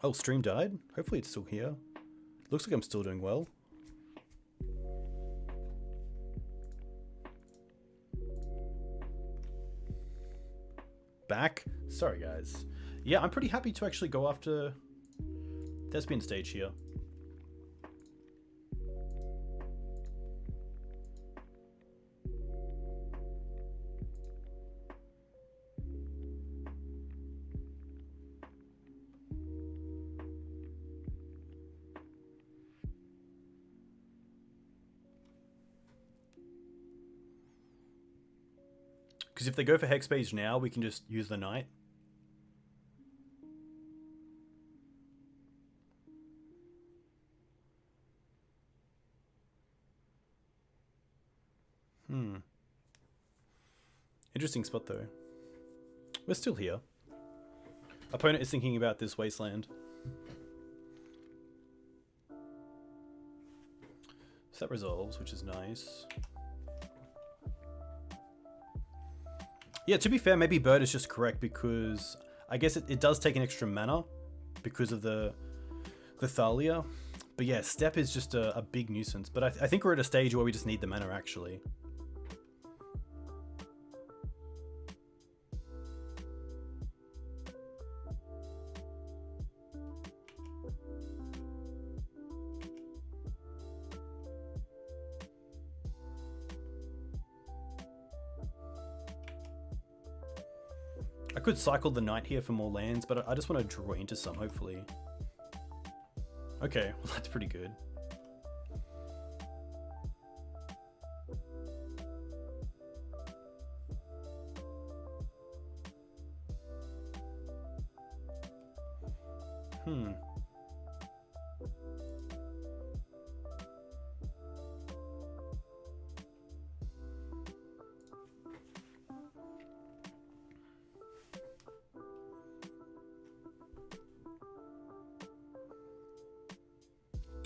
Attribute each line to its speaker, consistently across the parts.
Speaker 1: Oh, stream died? Hopefully it's still here. Looks like I'm still doing well. Back? Sorry, guys. Yeah, I'm pretty happy to actually go after Thespian stage here. Because if they go for Hexbase now, we can just use the Knight. Interesting spot, though. We're still here. Opponent is thinking about this Wasteland. So that resolves, which is nice. Yeah, to be fair, maybe Bird is just correct because I guess it does take an extra mana because of the Thalia. But yeah, Step is just a big nuisance. But I think we're at a stage where we just need the mana, actually. I could cycle the Knight here for more lands, but I just want to draw into some, hopefully. Okay, well that's pretty good.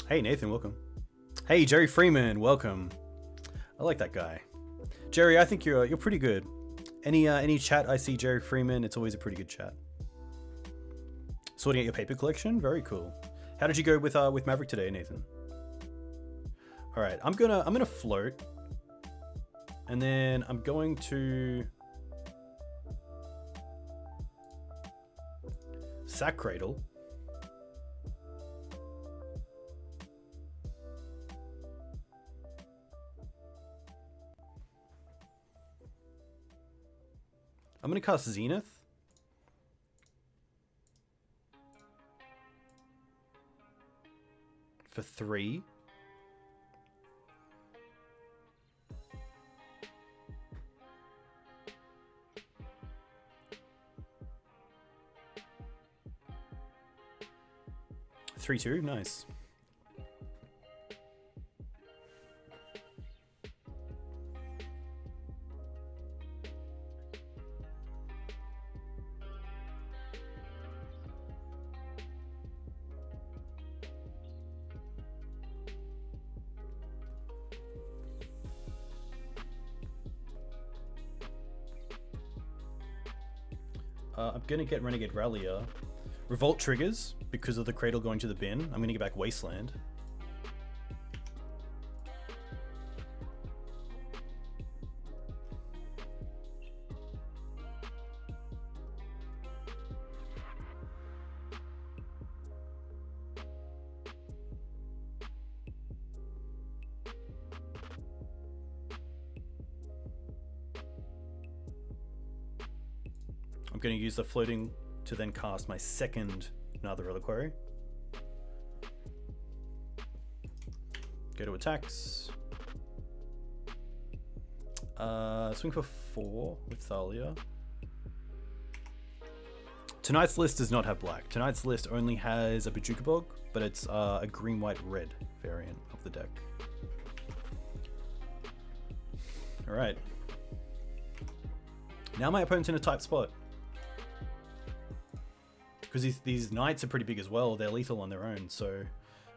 Speaker 1: Hey Nathan, welcome. Hey Jerry Freeman, welcome. I like that guy. Jerry, I think you're pretty good. Any chat I see Jerry Freeman, it's always a pretty good chat. Sorting out your paper collection, very cool. How did you go with Maverick today, Nathan? All right, I'm gonna float, and then I'm going to sack Cradle. I'm going to cast Zenith. For 3. Three, 2, nice. I'm going to get Renegade Rallier. Revolt triggers because of the Cradle going to the bin. I'm going to get back Wasteland. I'm going to use the floating to then cast my second another Reliquary. Go to attacks. Swing for 4 with Thalia. Tonight's list does not have black. Tonight's list only has a Bojuka Bog, but it's a green, white, red variant of the deck. Alright. Now my opponent's in a tight spot. Because these Knights are pretty big as well. They're lethal on their own. So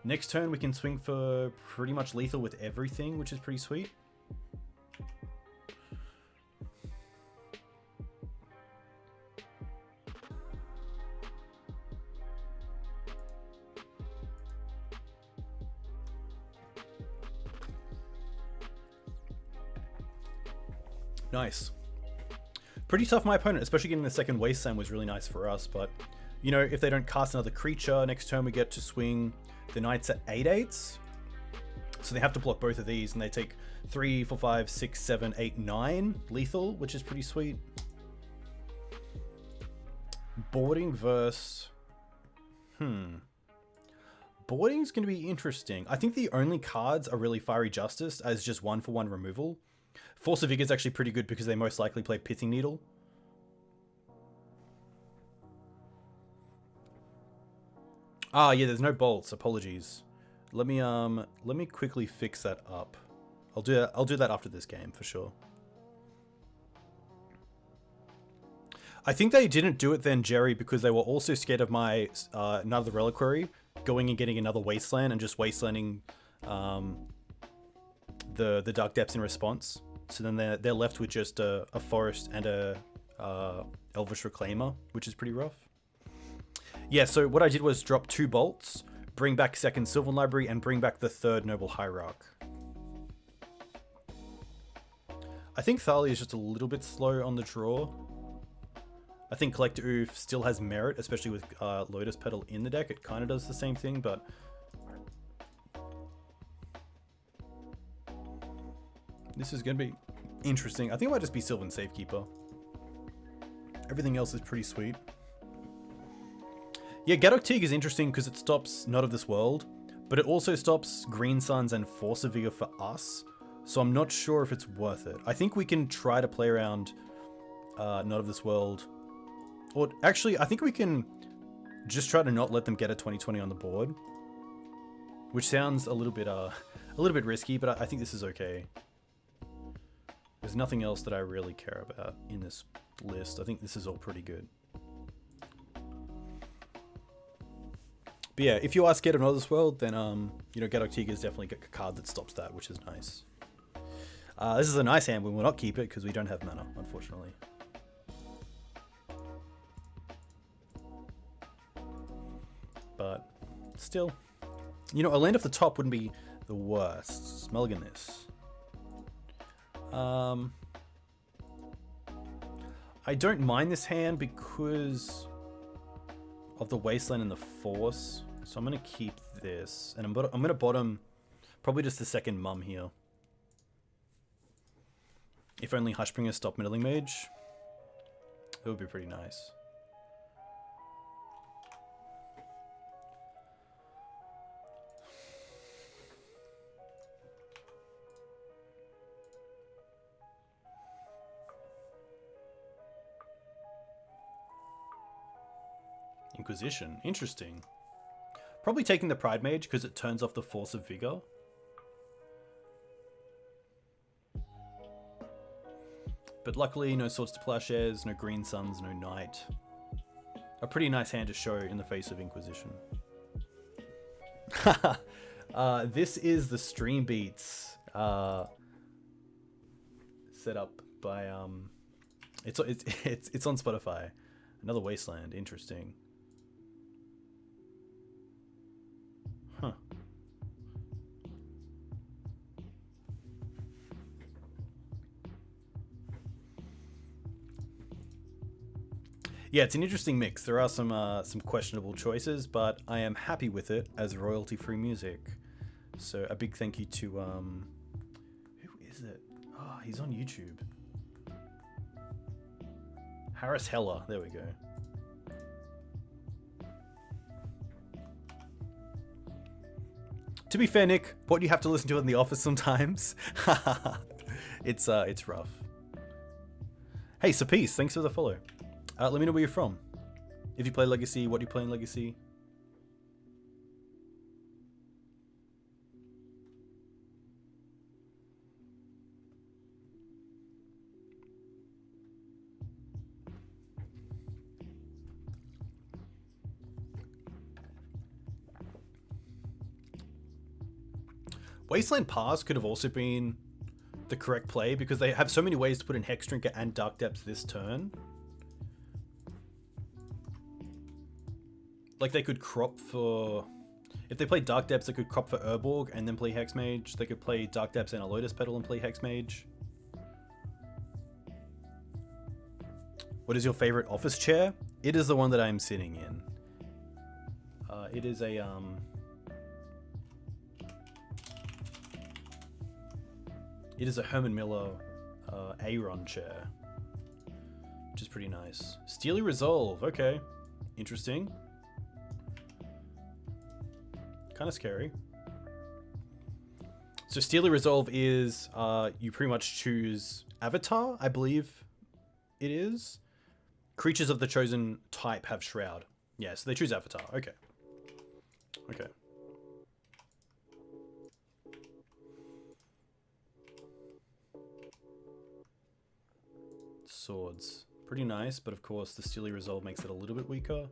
Speaker 1: next turn we can swing for pretty much lethal with everything, which is pretty sweet. Nice. Pretty tough my opponent, especially getting the second Wasteland was really nice for us, but you know, if they don't cast another creature, next turn we get to swing the Knights at 8/8. So they have to block both of these, and they take 3, 4, 5, 6, 7, 8, 9 lethal, which is pretty sweet. Boarding versus... Boarding's going to be interesting. I think the only cards are really Fiery Justice as just 1-for-1 removal. Force of Vigor is actually pretty good because they most likely play Pithing Needle. Ah, yeah, there's no bolts. Apologies. Let me quickly fix that up. I'll do that after this game for sure. I think they didn't do it then, Jerry, because they were also scared of my another Reliquary going and getting another Wasteland and just Wastelanding the Dark Depths in response. So then they're left with just a Forest and a Elvish Reclaimer, which is pretty rough. Yeah, so what I did was drop 2 bolts, bring back second Sylvan Library, and bring back the third Noble Hierarch. I think Thalia is just a little bit slow on the draw. I think Collector Ouphe still has merit, especially with Lotus Petal in the deck. It kind of does the same thing, but... This is going to be interesting. I think it might just be Sylvan Safekeeper. Everything else is pretty sweet. Yeah, Gaddock Teeg is interesting because it stops Not of This World, but it also stops Green Suns and Force of Vigor for us, so I'm not sure if it's worth it. I think we can try to play around Not of This World. Or actually, I think we can just try to not let them get a 20/20 on the board, which sounds a little bit risky, but I think this is okay. There's nothing else that I really care about in this list. I think this is all pretty good. But yeah, if you are scared of Not of This World, then you know, Gaddock Teeg is definitely a card that stops that, which is nice. This is a nice hand. We will not keep it because we don't have mana, unfortunately. But still, you know, a land off the top wouldn't be the worst. Mulligan this. I don't mind this hand because of the Wasteland and the Force, so I'm gonna keep this, and I'm gonna bottom probably just the second Mum here. If only Hushbringer stopped Middling Mage, it would be pretty nice. Inquisition, interesting. Probably taking the Pridemage because it turns off the Force of Vigor. But luckily, no Swords to Plowshares, no Green Suns, no Knight. A pretty nice hand to show in the face of Inquisition. This is the Stream Beats set up by it's on Spotify. Another Wasteland, interesting. Huh. Yeah, it's an interesting mix. There are some questionable choices, but I am happy with it as royalty-free music. So a big thank you to who is it? Oh, he's on YouTube. Harris Heller. There we go. To be fair, Nick, what you have to listen to in the office sometimes. It's rough. Hey, Sapeace, thanks for the follow. Let me know where you're from. If you play Legacy, what do you play in Legacy? Wasteland Pass could have also been the correct play because they have so many ways to put in Hexdrinker and Dark Depths this turn. Like they could crop for... If they play Dark Depths, they could crop for Urborg and then play Hexmage. They could play Dark Depths and a Lotus Petal and play Hexmage. What is your favorite office chair? It is the one that I'm sitting in. It is a Herman Miller Aeron chair, which is pretty nice. Steely Resolve, okay, interesting. Kind of scary. So Steely Resolve is you pretty much choose Avatar, I believe it is. Creatures of the chosen type have Shroud. Yeah, so they choose Avatar. Okay. Okay. Swords. Pretty nice, but of course the Steely Resolve makes it a little bit weaker.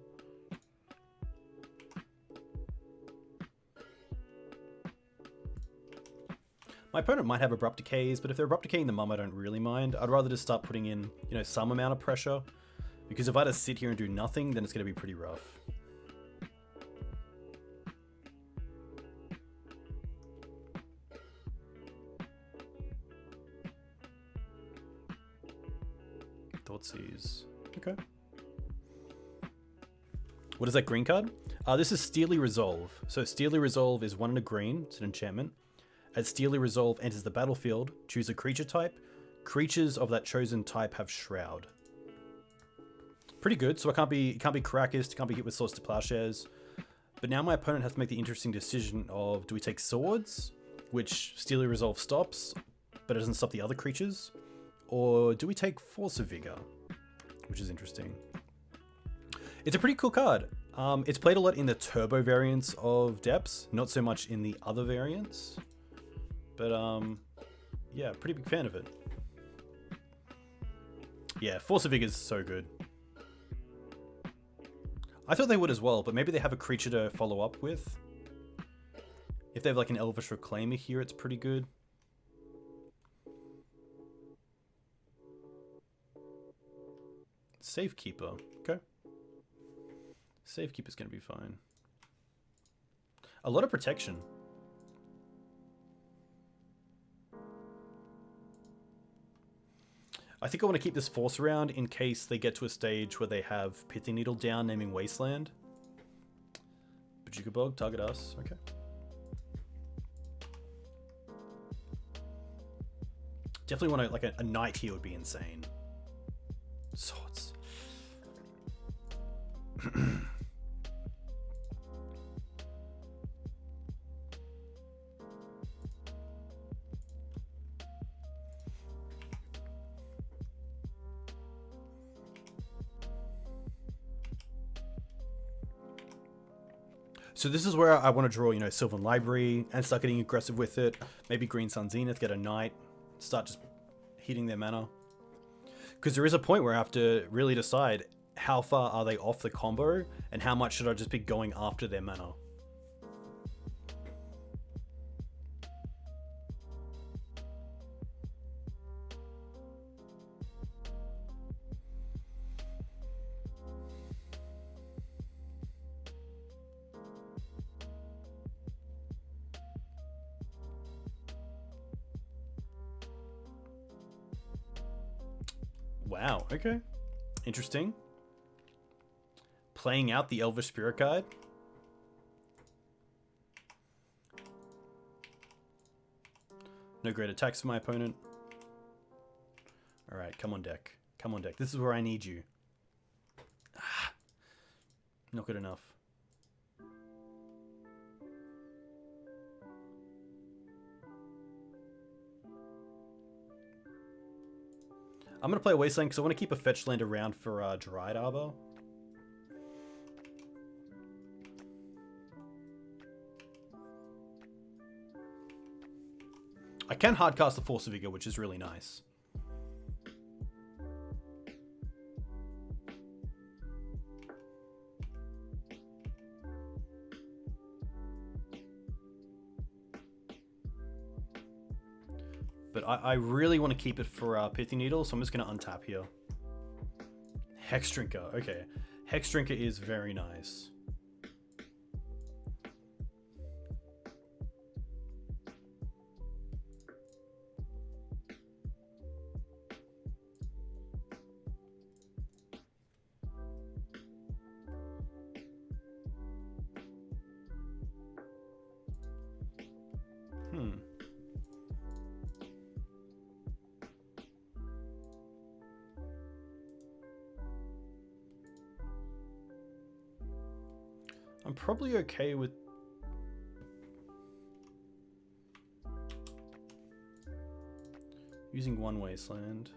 Speaker 1: My opponent might have Abrupt Decays, but if they're Abrupt Decaying the Mum, I don't really mind. I'd rather just start putting in, you know, some amount of pressure. Because if I just sit here and do nothing, then it's going to be pretty rough. Thoughtseize. Okay. What is that green card? This is Steely Resolve. So Steely Resolve is 1 and a green. It's an enchantment. As Steely Resolve enters the battlefield, choose a creature type. Creatures of that chosen type have Shroud. Pretty good. So it can't be Karakas, it can't be hit with Swords to Plowshares. But now my opponent has to make the interesting decision of, do we take Swords, which Steely Resolve stops, but it doesn't stop the other creatures? Or do we take Force of Vigor, which is interesting. It's a pretty cool card. It's played a lot in the turbo variants of Depths, not so much in the other variants. But yeah, pretty big fan of it. Yeah, Force of Vigor is so good. I thought they would as well, but maybe they have a creature to follow up with. If they have like an Elvish Reclaimer here, it's pretty good. Safekeeper, okay. Safekeeper's gonna be fine. A lot of protection. I think I want to keep this Force around in case they get to a stage where they have Pithing Needle down, naming Wasteland. Bajuka Bog, target us. Okay. Definitely want to, like a knight here would be insane. Swords. So this is where I want to draw, you know, Sylvan Library and start getting aggressive with it. Maybe Green Sun Zenith, get a knight, start just hitting their mana. Because there is a point where I have to really decide how far are they off the combo and how much should I just be going after their mana. Wow, okay. Interesting. Playing out the Elvish Spirit Guide. No great attacks for my opponent. Alright, come on deck. Come on deck. This is where I need you. Ah, not good enough. I'm going to play a Wasteland because I want to keep a fetch land around for Dryad Arbor. I can hardcast the Force of Vigor, which is really nice. But I really want to keep it for Pithing Needle, so I'm just going to untap here. Hex Drinker, okay. Hex Drinker is very nice. I'm probably okay with... using one Wasteland.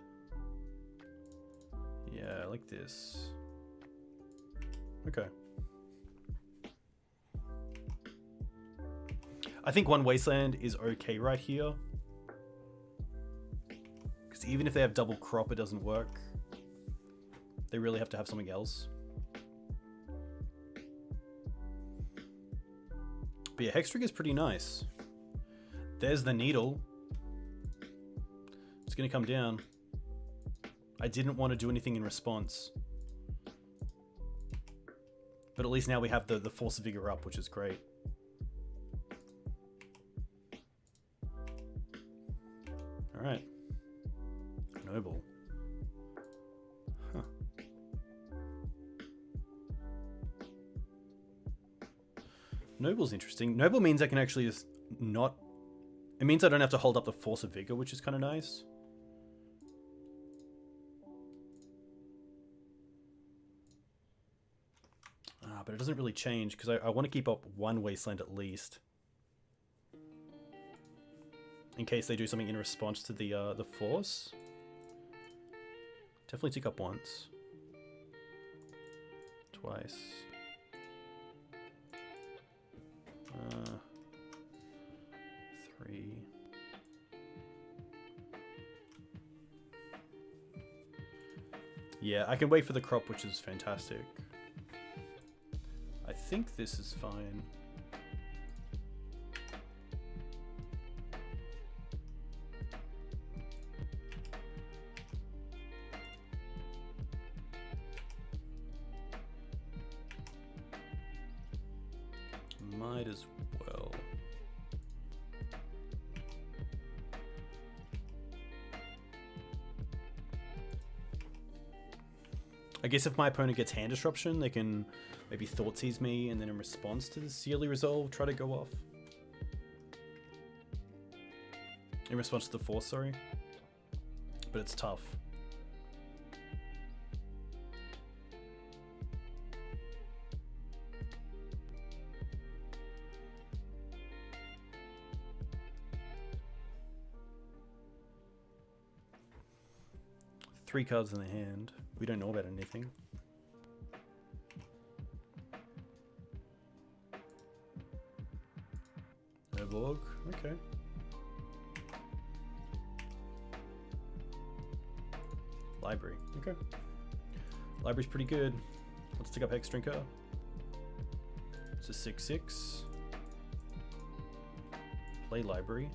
Speaker 1: Yeah, like this. Okay. I think one Wasteland is okay right here. Because even if they have double crop, it doesn't work. They really have to have something else. But yeah, Hextrig is pretty nice. There's the needle. It's going to come down. I didn't want to do anything in response. But at least now we have the Force of Vigor up, which is great. Alright. Noble. Huh. Noble's interesting. Noble means I can actually just not... It means I don't have to hold up the Force of Vigor, which is kind of nice. But it doesn't really change because I want to keep up one Wasteland at least. In case they do something in response to the Force. Definitely tick up once. Twice. 3. Yeah, I can wait for the crop, which is fantastic. I think this is fine. Might as well. I guess if my opponent gets hand disruption, they can maybe Thoughtseize me, and then in response to the Sealy Resolve, try to go off. In response to the Force, sorry. But it's tough. Three cards in the hand. We don't know about anything. No Borg. Okay. Library. Okay. Library's pretty good. Let's take up Hex Drinker. It's a 6/6. Play Library.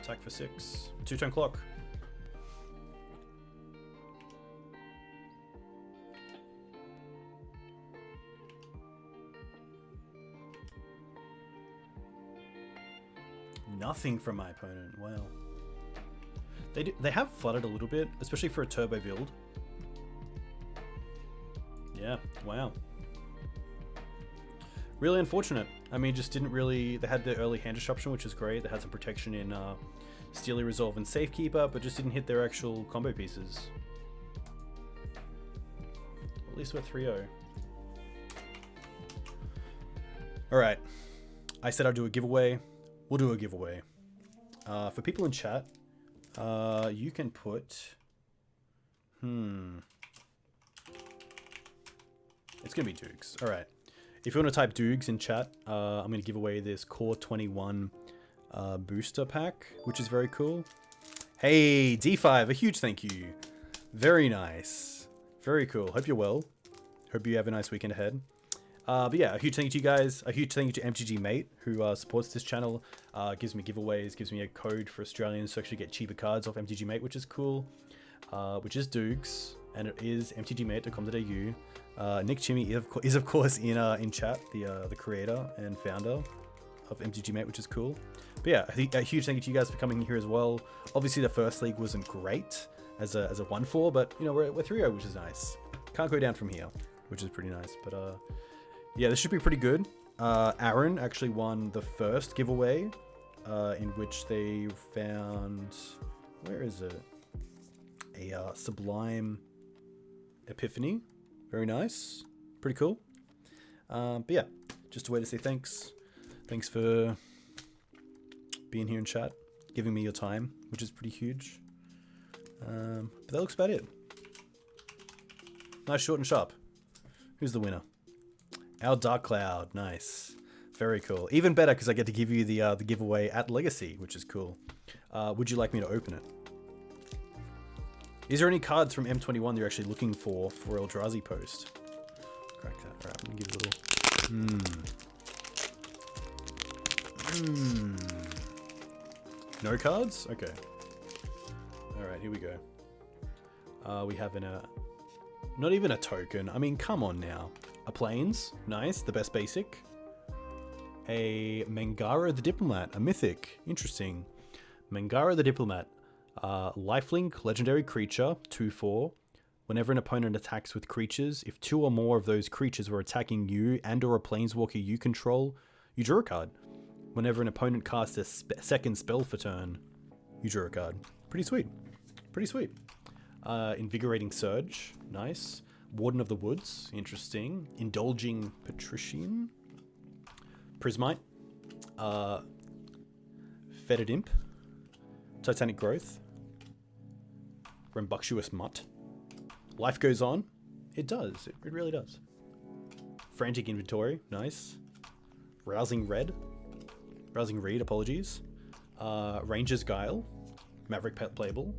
Speaker 1: Attack for 6. 2-turn clock. Nothing from my opponent. Wow. They have flooded a little bit, especially for a turbo build. Yeah. Wow. Really unfortunate. I mean, just didn't really... They had the early hand disruption, which is great. They had some protection in Steely Resolve and Safekeeper, but just didn't hit their actual combo pieces. At least we're 3-0. Alright. I said I'd do a giveaway. We'll do a giveaway. For people in chat, you can put... It's going to be Dukes. Alright. If you want to type Dukes in chat, I'm going to give away this Core 21 booster pack, which is very cool. Hey, D5, a huge thank you. Very nice. Very cool. Hope you're well. Hope you have a nice weekend ahead. But yeah, a huge thank you to you guys. A huge thank you to MTG Mate, who supports this channel, gives me giveaways, gives me a code for Australians to actually get cheaper cards off MTG Mate, which is cool. Which is Dukes, and it is mtgmate.com.au. Nick Chimmy is of course in chat, the creator and founder of MTG Mate, which is cool. But yeah, a huge thank you to you guys for coming here as well. Obviously, the first league wasn't great as a 1-4, but you know we're 3-0, which is nice. Can't go down from here, which is pretty nice. But yeah, this should be pretty good. Aaron actually won the first giveaway, in which they found, where is it? a Sublime Epiphany. Very nice. Pretty cool. But yeah, just a way to say thanks. Thanks for being here in chat, giving me your time, which is pretty huge. But that looks about it. Nice, short and sharp. Who's the winner? Our Dark Cloud. Nice. Very cool. Even better because I get to give you the giveaway at Legacy, which is cool. Would you like me to open it? Is there any cards from M21 that you're actually looking for Eldrazi post? Crack that. Alright, I'm gonna give it a little... No cards? Okay. Alright, here we go. We have not even a token. I mean, come on now. A Plains. Nice. The best basic. A Mangara the Diplomat. A mythic. Interesting. Mangara the Diplomat. Lifelink, legendary creature, 2/4. Whenever an opponent attacks with creatures, if 2 or more of those creatures were attacking you and or a planeswalker you control, you draw a card. Whenever an opponent casts a second spell for turn, you draw a card. Pretty sweet. Pretty sweet. Invigorating Surge. Nice. Warden of the Woods. Interesting. Indulging Patrician. Prismite. Fetid Imp. Titanic Growth. Rambunctious Mutt. Life Goes On. It does. It really does. Frantic Inventory. Nice. Rousing Read, apologies. Ranger's Guile. Maverick Playable.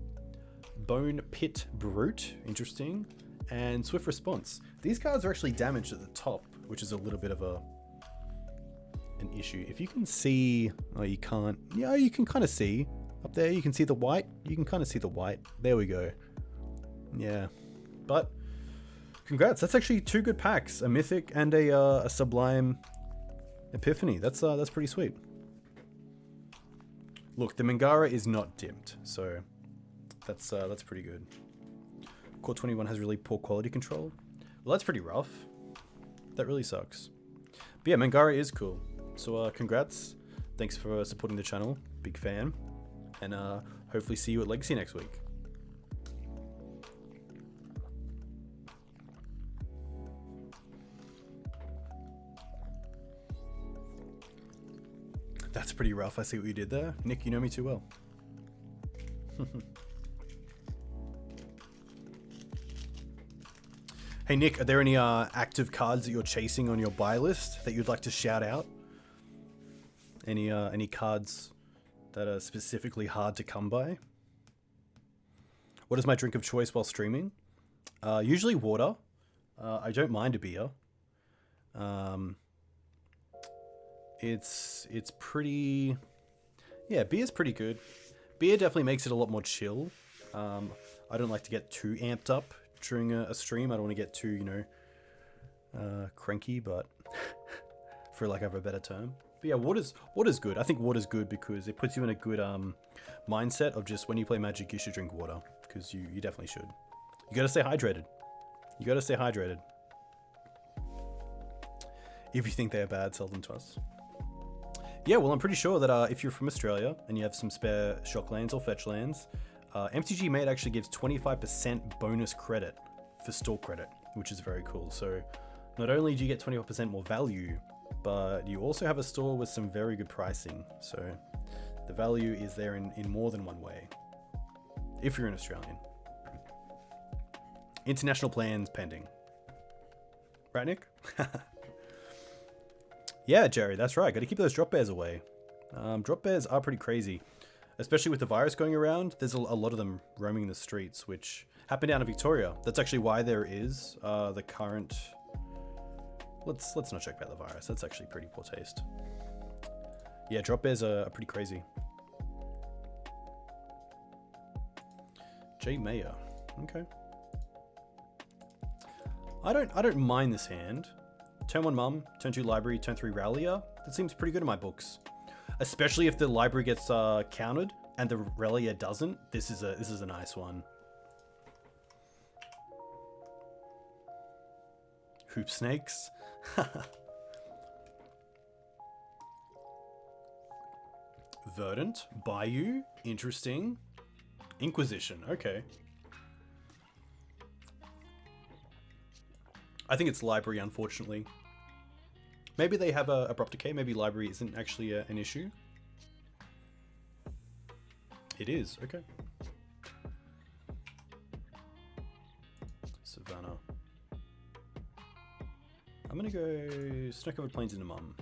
Speaker 1: Bone Pit Brute. Interesting. And Swift Response. These cards are actually damaged at the top, which is a little bit of an issue. If you can see... Oh, you can't. Yeah, you can kind of see. Up there, you can see the white. You can kind of see the white. There we go. Yeah. But, congrats. That's actually 2 good packs. A Mythic and a Sublime Epiphany. That's pretty sweet. Look, the Mangara is not dimmed, so that's pretty good. Core 21 has really poor quality control. Well, that's pretty rough. That really sucks. But yeah, Mangara is cool. So congrats. Thanks for supporting the channel. Big fan. And hopefully see you at Legacy next week. That's pretty rough. I see what you did there. Nick, you know me too well. Hey Nick, are there any active cards that you're chasing on your buy list that you'd like to shout out? Any cards that are specifically hard to come by? What is my drink of choice while streaming? Usually water. I don't mind a beer. It's pretty... Yeah, beer's pretty good. Beer definitely makes it a lot more chill. I don't like to get too amped up during a stream. I don't want to get too, you know, cranky, but for lack of a better term. But yeah, water's good. I think water's good because it puts you in a good mindset of just when you play Magic, you should drink water, because you definitely should. You gotta stay hydrated. You gotta stay hydrated. If you think they're bad, sell them to us. Yeah, well, I'm pretty sure that if you're from Australia and you have some spare shock lands or fetch lands, MTG Mate actually gives 25% bonus credit for store credit, which is very cool. So not only do you get 25% more value, but you also have a store with some very good pricing. So the value is there in more than one way, if you're an Australian. International plans pending. Right, Nick? Yeah, Jerry, that's right. Got to keep those drop bears away. Drop bears are pretty crazy, especially with the virus going around. There's a lot of them roaming the streets, which happened down in Victoria. That's actually why there is the current... Let's not check about the virus. That's actually pretty poor taste. Yeah, drop bears are pretty crazy. J Mayer. Okay. I don't mind this hand. Turn 1 Mum, turn 2 Library, turn 3 Rallier. That seems pretty good in my books. Especially if the Library gets countered and the Rallier doesn't. This is a nice one. Hoop Snakes. Verdant, Bayou, interesting. Inquisition, okay. I think it's Library, unfortunately. Maybe they have a Abrupt Decay. Maybe Library isn't actually an issue. It is, okay. Savannah. I'm gonna go Snow-Covered Plains into Mum.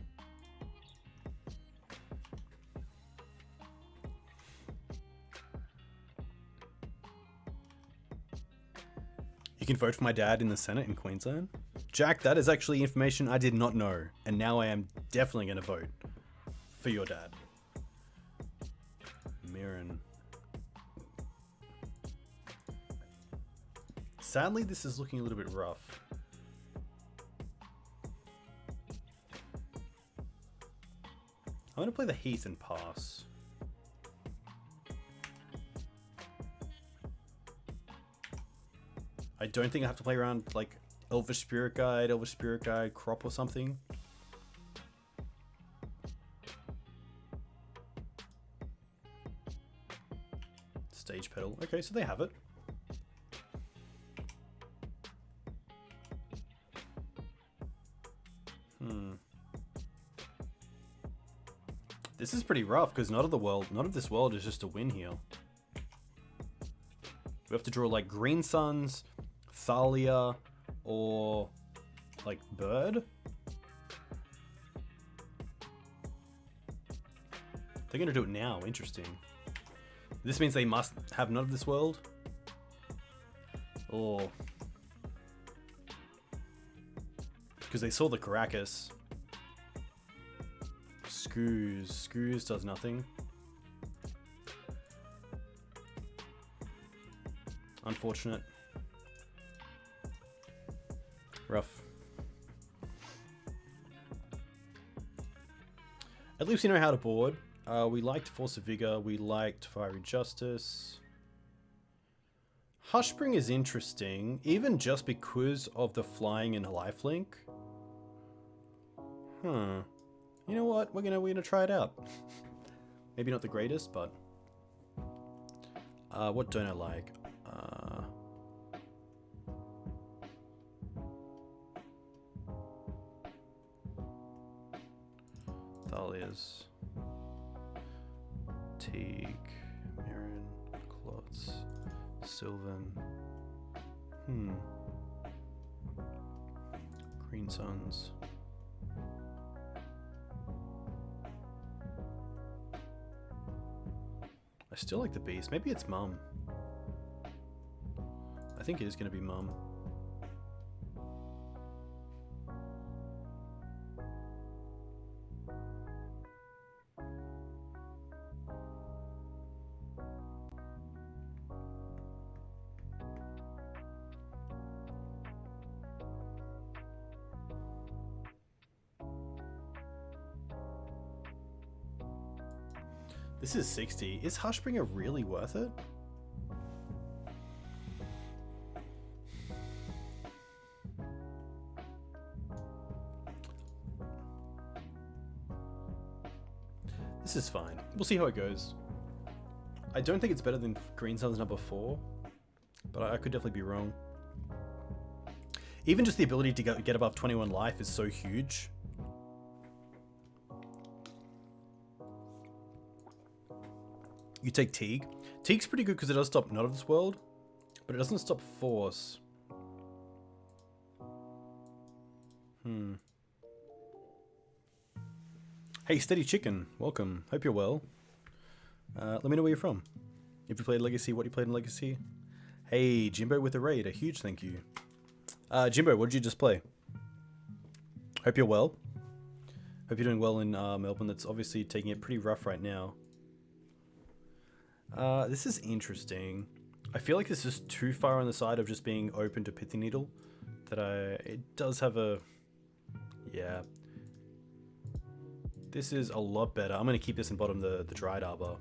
Speaker 1: You can vote for my dad in the Senate in Queensland. Jack, that is actually information I did not know, and now I am definitely going to vote for your dad. Mirran. Sadly, this is looking a little bit rough. I'm going to play the Heath and pass. I don't think I have to play around like Elvish Spirit Guide, Crop or something. Stage Pedal. Okay, so they have it. This is pretty rough because none of this world is just a win here. We have to draw like Green Suns, Thalia, or like Bird. They're gonna do it now. Interesting. This means they must have none of this world. Or because they saw the Karakas. Screws does nothing. Unfortunate. Rough. At least we know how to board. We liked Force of Vigor. We liked Fiery Justice. Hushspring is interesting, even just because of the flying and lifelink. You know what? We're gonna try it out. Maybe not the greatest, but what don't I like? Thalia's, Teeg, Mirran, Klothys, Sylvan. Green Suns. I still like the Beast. Maybe it's Mum. I think it is going to be Mum. This is 60. Is Hushbringer really worth it? This is fine. We'll see how it goes. I don't think it's better than Green Sun's number 4, but I could definitely be wrong. Even just the ability to get above 21 life is so huge. You take Teeg. Teeg's pretty good because it does stop Not of This World, but it doesn't stop Force. Hey, Steady Chicken, welcome. Hope you're well. Let me know where you're from. If you played Legacy, what you played in Legacy. Hey, Jimbo with a raid, a huge thank you. Jimbo, what did you just play? Hope you're well. Hope you're doing well in Melbourne. That's obviously taking it pretty rough right now. This is interesting. I feel like this is too far on the side of just being open to Pithy Needle. It does have a... Yeah. This is a lot better. I'm going to keep this in bottom, the Dryad Arbor.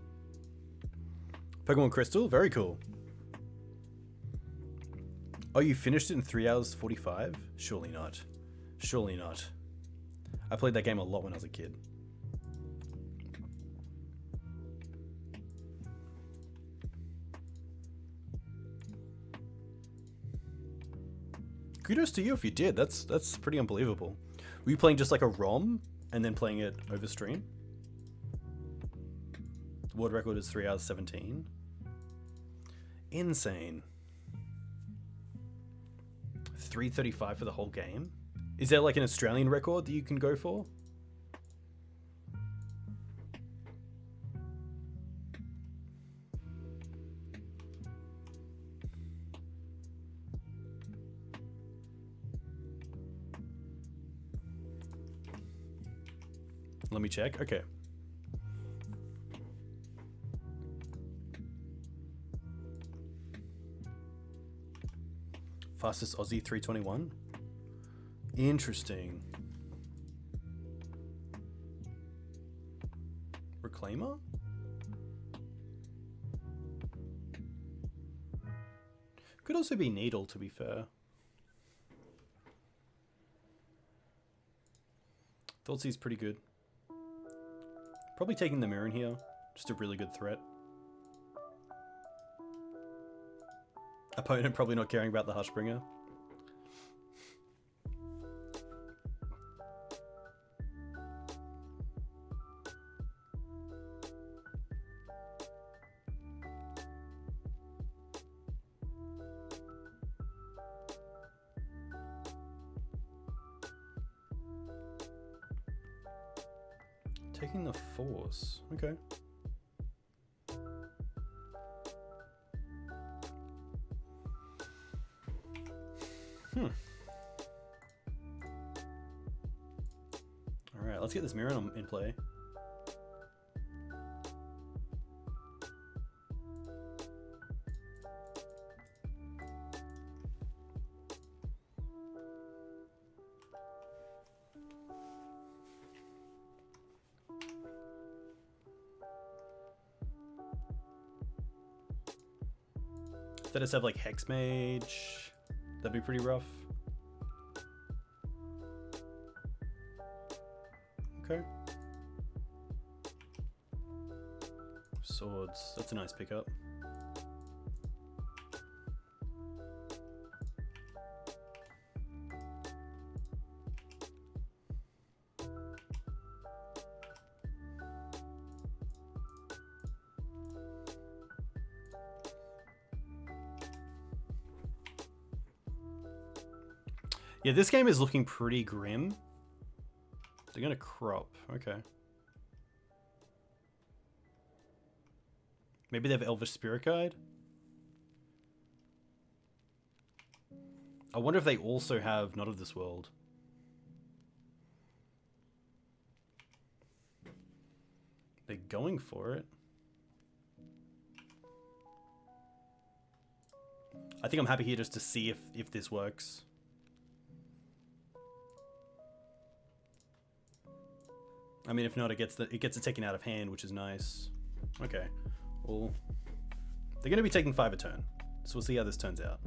Speaker 1: Pokemon Crystal, very cool. Oh, you finished it in 3 hours 45? Surely not. Surely not. I played that game a lot when I was a kid. Kudos to you if you did. That's pretty unbelievable. Were you playing just like a ROM and then playing it over stream? The world record is 3 hours 17. Insane. 3:35 for the whole game. Is there like an Australian record that you can go for? Let me check. Okay. Fastest Aussie 321. Interesting. Reclaimer? Could also be Needle, to be fair. Thoughtseize pretty good. Probably taking the Mirran here. Just a really good threat. Opponent probably not caring about the Hushbringer. Taking the Force. Okay. Alright, let's get this Mirran in play. Let us have like Hex Mage. That'd be pretty rough. Okay. Swords. That's a nice pickup. Yeah, this game is looking pretty grim. They're gonna crop. Okay. Maybe they have Elvish Spirit Guide? I wonder if they also have Not of This World. They're going for it. I think I'm happy here just to see if this works. I mean, if not, it gets it taken out of hand, which is nice. Okay, well, they're going to be taking 5 a turn, so we'll see how this turns out.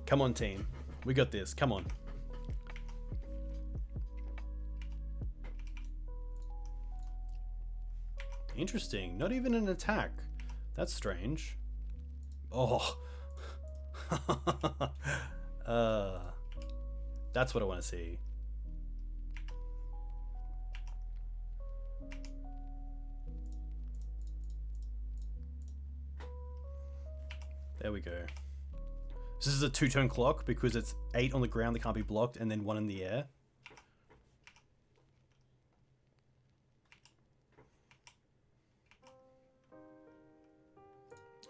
Speaker 1: Come on, team. We got this. Come on. Interesting. Not even an attack. That's strange. Oh. That's what I want to see. There we go. This is a 2-turn clock because it's 8 on the ground that can't be blocked and then 1 in the air.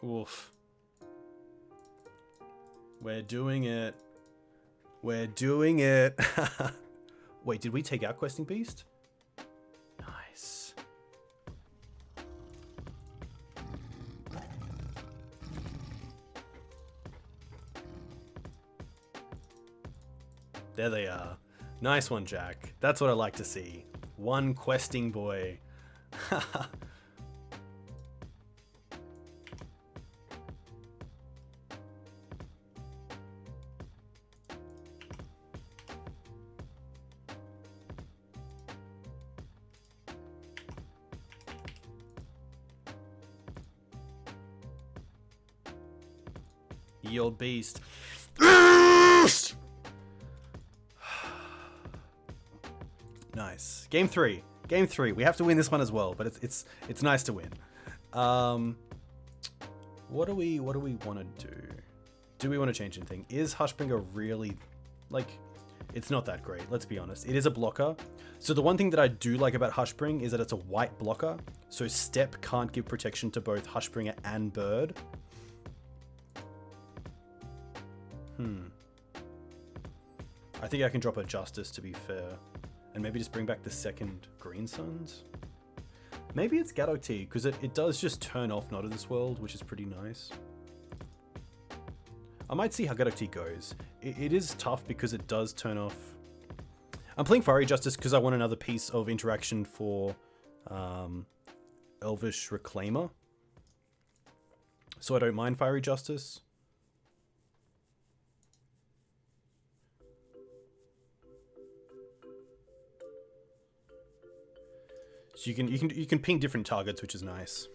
Speaker 1: Oof. We're doing it. We're doing it. Wait, did we take out Questing Beast? Nice. There they are. Nice one, Jack. That's what I like to see. One questing boy. Ye old beast. Nice. Game 3. Game 3. We have to win this one as well, but it's nice to win. What do we want to do? Do we want to change anything? Is Hushbringer really, like, it's not that great, let's be honest. It is a blocker. So the one thing that I do like about Hushbring is that it's a white blocker. So Step can't give protection to both Hushbringer and Bird. I think I can drop a Justice, to be fair. And maybe just bring back the second Green Suns. Maybe it's Gaddock Teeg, because it does just turn off Not of This World, which is pretty nice. I might see how Gaddock Teeg goes. It is tough because it does turn off... I'm playing Fiery Justice because I want another piece of interaction for Elvish Reclaimer. So I don't mind Fiery Justice. So you can ping different targets, which is nice.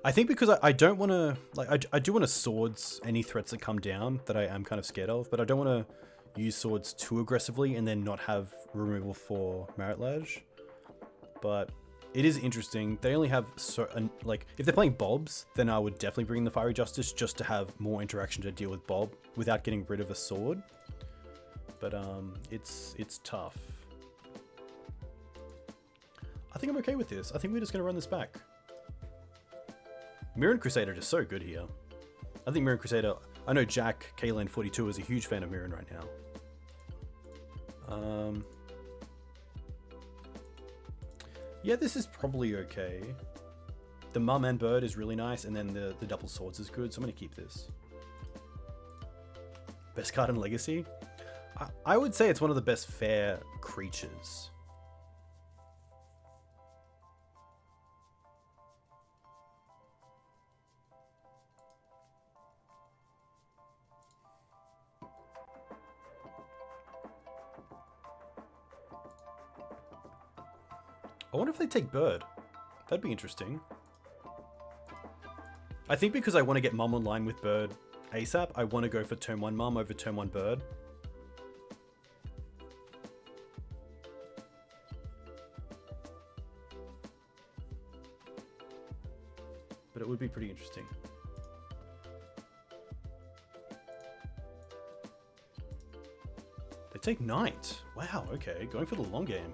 Speaker 1: I think because I don't want to, like, I do want to swords any threats that come down that I am kind of scared of, but I don't want to use swords too aggressively and then not have removal for Maritlage. But it is interesting. They only have like, if they're playing Bobs, then I would definitely bring the Fiery Justice just to have more interaction to deal with Bob without getting rid of a sword. But it's tough. I think I'm okay with this. I think we're just going to run this back. Mirran Crusader is so good here. I think Mirran Crusader... I know Jack, Kaylan42, is a huge fan of Mirran right now. Yeah, this is probably okay. The Mum and Bird is really nice, and then the double swords is good, so I'm going to keep this. Best card in Legacy? I would say it's one of the best fair creatures. I wonder if they take Bird. That'd be interesting. I think because I want to get Mum online with Bird ASAP, I want to go for turn 1 Mum over turn 1 Bird. But it would be pretty interesting. They take Knight. Wow, okay. Going for the long game.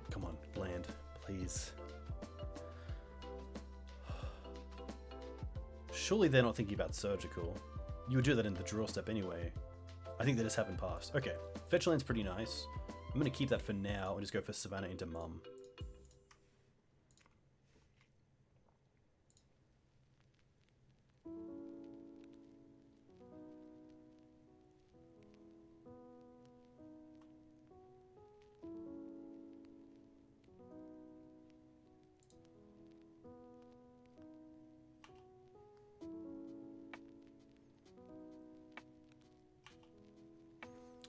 Speaker 1: Come on, land, please. Surely they're not thinking about Surgical. You would do that in the draw step anyway. I think they just haven't passed. Okay, fetch land's pretty nice. I'm going to keep that for now and just go for Savannah into Mum.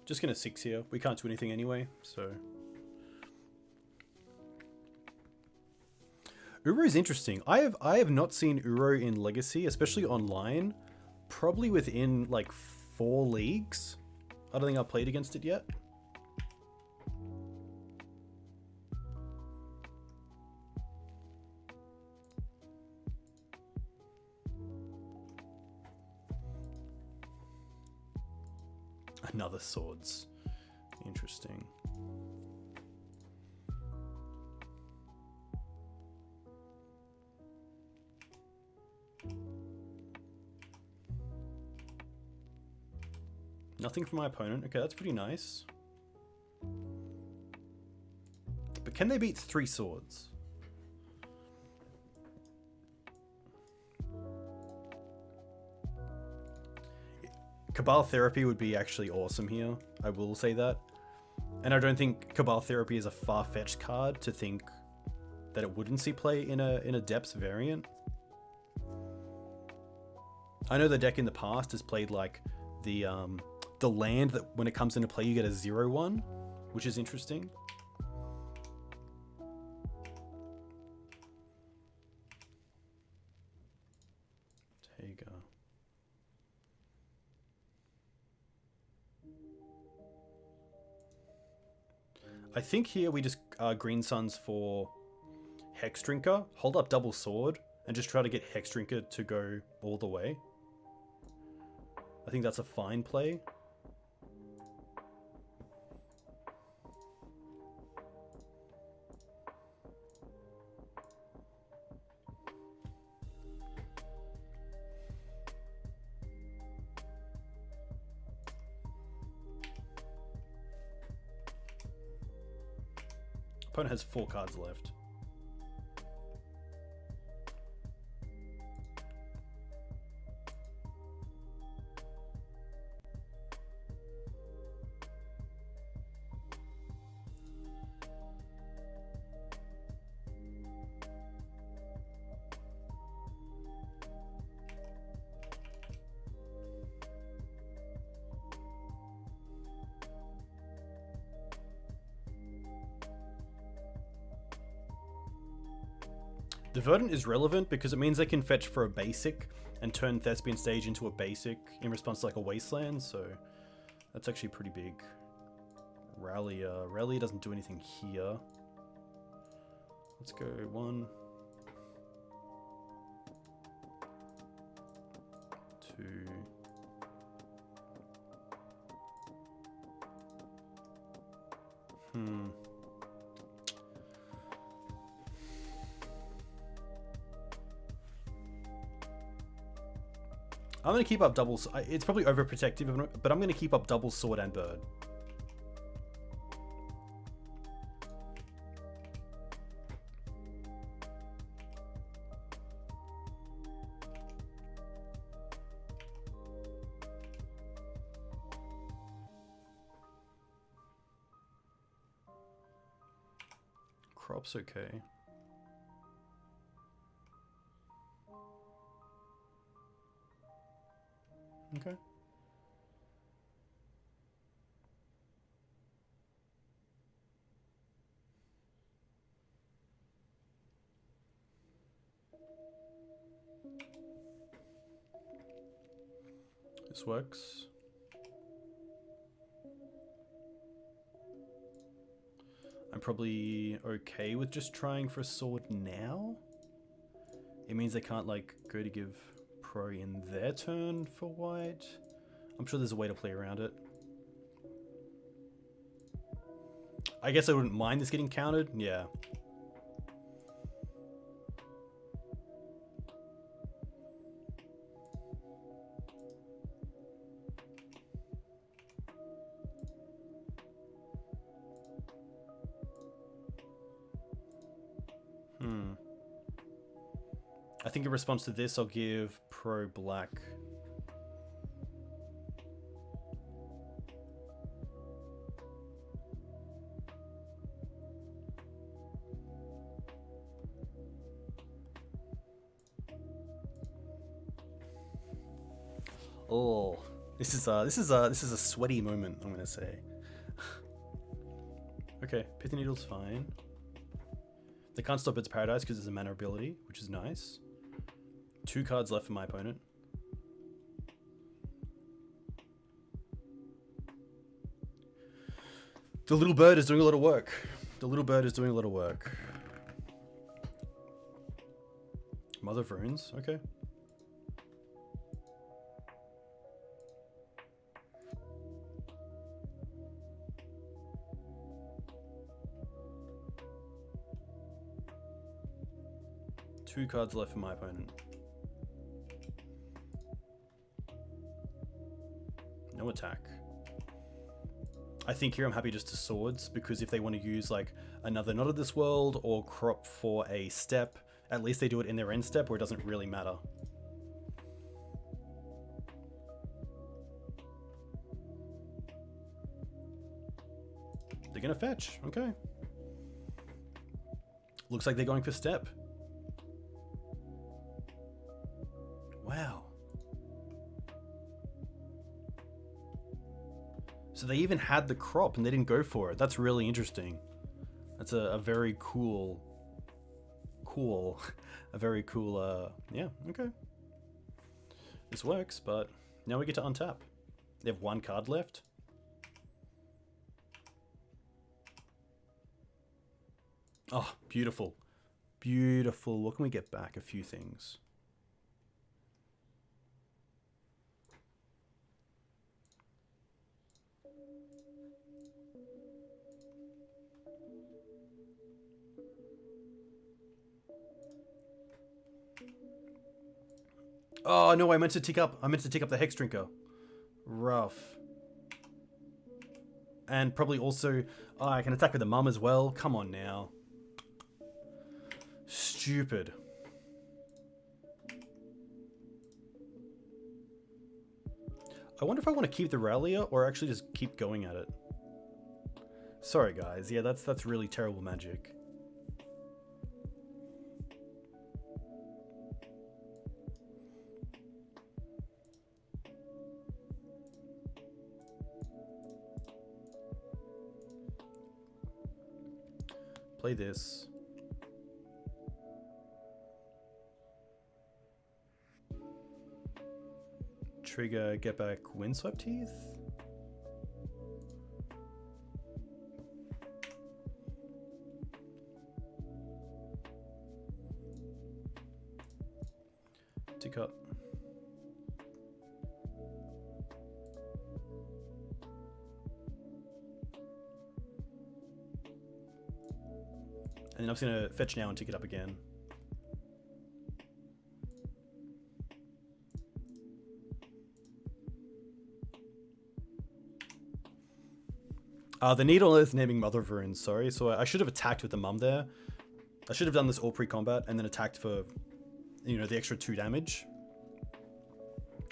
Speaker 1: Just gonna 6 here. We can't do anything anyway, so. Uro is interesting. I have not seen Uro in Legacy, especially online, probably within like 4 leagues. I don't think I've played against it yet. Another swords. Interesting. Nothing from my opponent. Okay, that's pretty nice. But can they beat 3 swords? Cabal Therapy would be actually awesome here. I will say that. And I don't think Cabal Therapy is a far-fetched card to think that it wouldn't see play in a Depths variant. I know the deck in the past has played like the land that when it comes into play you get a 0/1, which is interesting. There you go. I think here we just Green Suns for Hex Drinker, hold up double sword, and just try to get Hex Drinker to go all the way. I think that's a fine play. Opponent has 4 cards left. The Verdant is relevant because it means they can fetch for a basic and turn Thespian Stage into a basic in response to like a Wasteland, so that's actually pretty big. Rallier. Rallier doesn't do anything here. Let's go 1, 2. I'm going to keep up double... It's probably overprotective, but I'm going to keep up double sword and bird. Crop's okay. Okay. This works. I'm probably okay with just trying for a sword now. It means they can't like go to give pro in their turn for white. I'm sure there's a way to play around it. I guess I wouldn't mind this getting countered. Yeah. I think in response to this, I'll give pro black. Oh, this is a sweaty moment, I'm gonna say. Okay, Pithy Needle's fine. They can't stop its Paradise because it's a mana ability, which is nice. 2 cards left for my opponent. The little bird is doing a lot of work. The little bird is doing a lot of work. Mother of Runes, okay. Two cards left for my opponent. No attack. I think here I'm happy just to swords, because if they want to use like another Not of This World or crop for a step, at least they do it in their end step where it doesn't really matter. They're gonna fetch, okay. Looks like they're going for step. Wow. So they even had the crop and they didn't go for it. That's really interesting. That's a very cool, a very cool, yeah, okay. This works, but now we get to untap. They have one card left. Oh, beautiful. Beautiful. What can we get back? A few things. Oh no, I meant to tick up the Hex Drinker. Rough. And probably also, oh, I can attack with the mum as well. Come on now. Stupid. I wonder if I want to keep the Rallier or actually just keep going at it. Sorry guys, yeah, that's really terrible magic. Play this. Trigger, get back Windswept Heath. Tick up. And then I'm just gonna fetch now and tick it up again. The needle is naming Mother of Runes, sorry. So I should have attacked with the mum there. I should have done this all pre-combat and then attacked for, you know, the extra 2 damage.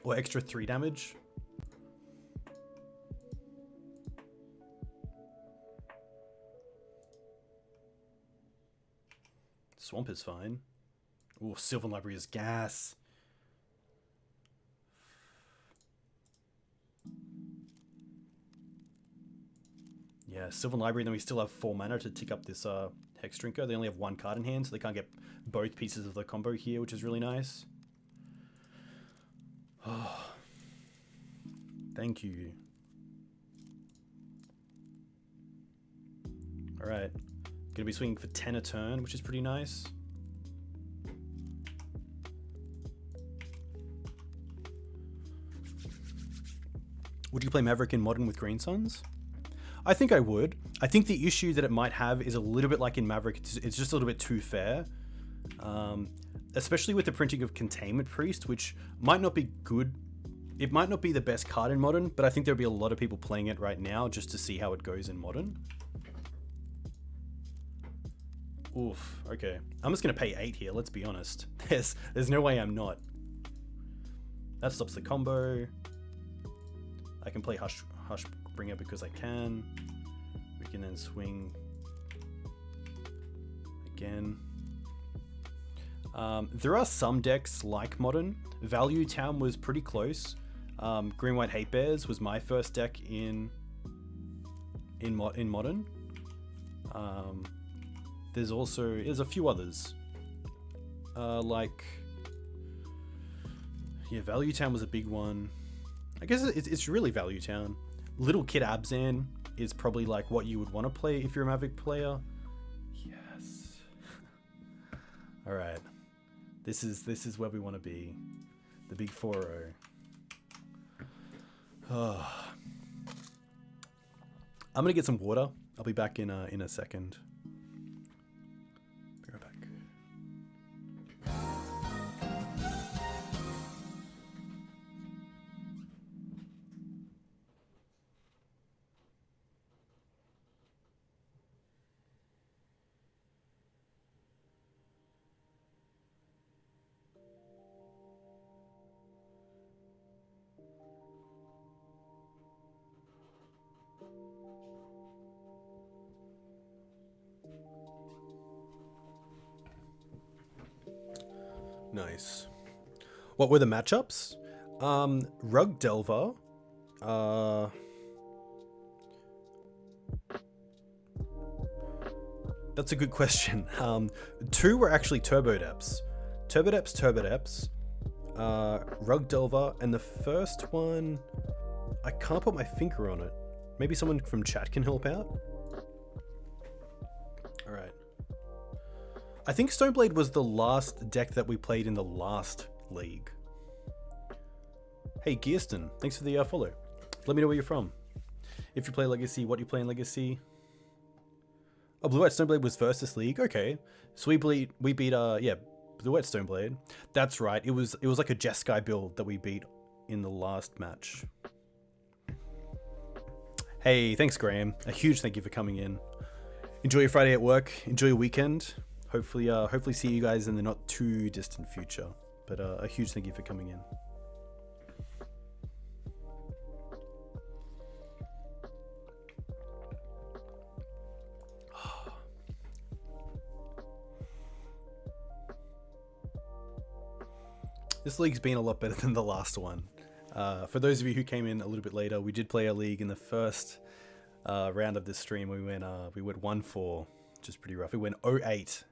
Speaker 1: Or extra 3 damage. Swamp is fine. Ooh, Sylvan Library is gas. Yeah, Sylvan Library, then we still have 4 mana to tick up this Hex Drinker. They only have 1 card in hand, so they can't get both pieces of the combo here, which is really nice. Oh, thank you. Alright. Gonna be swinging for 10 a turn, which is pretty nice. Would you play Maverick in Modern with Green Suns? I think I would. I think the issue that it might have is a little bit like in Maverick. It's just a little bit too fair. Especially with the printing of Containment Priest, which might not be good. It might not be the best card in Modern, but I think there'll be a lot of people playing it right now just to see how it goes in Modern. Oof, okay. I'm just going to pay 8 here, let's be honest. There's no way I'm not. That stops the combo. I can play Hushbringer because I can. We can then swing again. There are some decks like Modern. Value Town was pretty close. Green White Hate Bears was my first deck in Modern. There's a few others. Like, yeah, Value Town was a big one. I guess it's really Value Town. Little Kid Abzan is probably like what you would want to play if you're a Mavic player. Yes. All right. This is where we want to be. The big 4-0. Oh. I'm gonna get some water. I'll be back in a second. Be right back. Nice. What were the matchups? Rug Delver. That's a good question. Two were actually Turbodeps. Turbodeps, Rug Delver, and the first one, I can't put my finger on it. Maybe someone from chat can help out? Alright. I think Stoneblade was the last deck that we played in the last league. Hey, Gearston, thanks for the follow. Let me know where you're from. If you play Legacy, what you play in Legacy. Oh, Blue White Stoneblade was first this league? Okay. So we beat yeah, Blue White Stoneblade. That's right. It was like a Jeskai build that we beat in the last match. Hey, thanks Graham. A huge thank you for coming in. Enjoy your Friday at work. Enjoy your weekend. Hopefully see you guys in the not too distant future. But a huge thank you for coming in. This league's been a lot better than the last one. For those of you who came in a little bit later, we did play a league in the first round of this stream. We went 1-4, which is pretty rough. We went 0-8.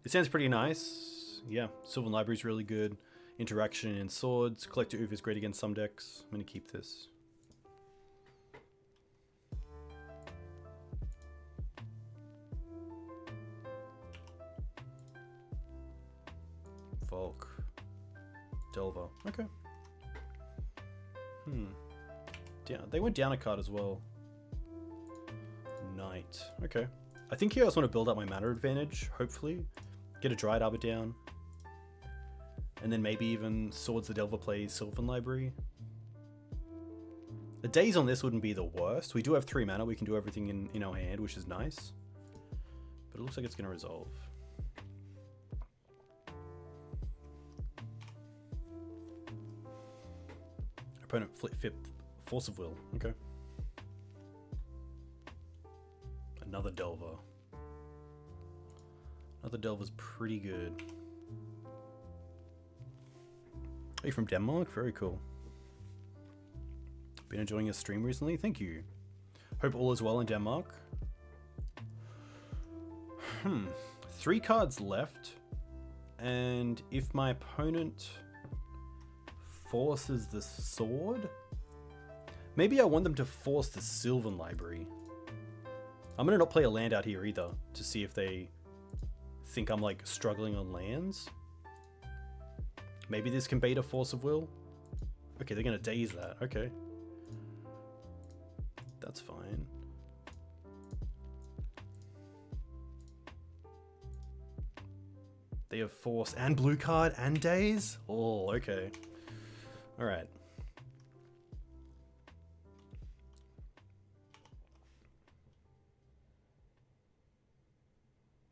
Speaker 1: It sounds pretty nice. Yeah, Sylvan Library is really good. Interaction in swords. Collector Ouphe is great against some decks. I'm going to keep this. Volk. Delver. Okay. Down. They went down a card as well. Knight. Okay. I think here I just want to build up my mana advantage, hopefully. Get a Dryad Arbor down. And then maybe even Swords the Delver plays Sylvan Library. The days on this wouldn't be the worst. We do have 3 mana. We can do everything in our hand, which is nice. But it looks like it's going to resolve. Opponent flip Force of Will. Okay. Another Delver. Another Delver's pretty good. Are you from Denmark? Very cool. Been enjoying your stream recently? Thank you. Hope all is well in Denmark. 3 cards left. And if my opponent forces the sword, maybe I want them to force the Sylvan Library. I'm gonna not play a land out here either to see if they think I'm like struggling on lands. Maybe this can bait a Force of Will. Okay, they're gonna daze that. Okay, that's fine. They have force and blue card and daze. Oh, okay. All right.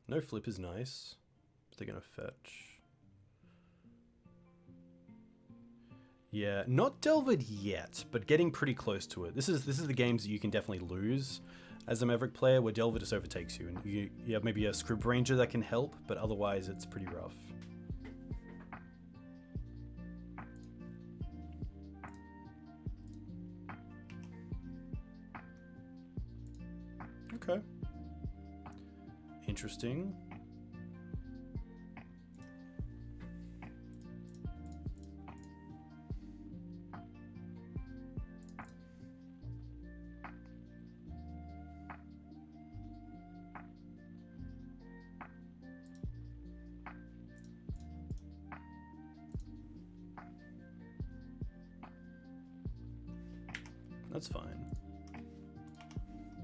Speaker 1: No flip is nice, but they're gonna fetch. Yeah, not Delvered yet, but getting pretty close to it. This is the games that you can definitely lose as a Maverick player, where Delver just overtakes you, and you have maybe a Scryb Ranger that can help, but otherwise it's pretty rough. Okay. Interesting. That's fine.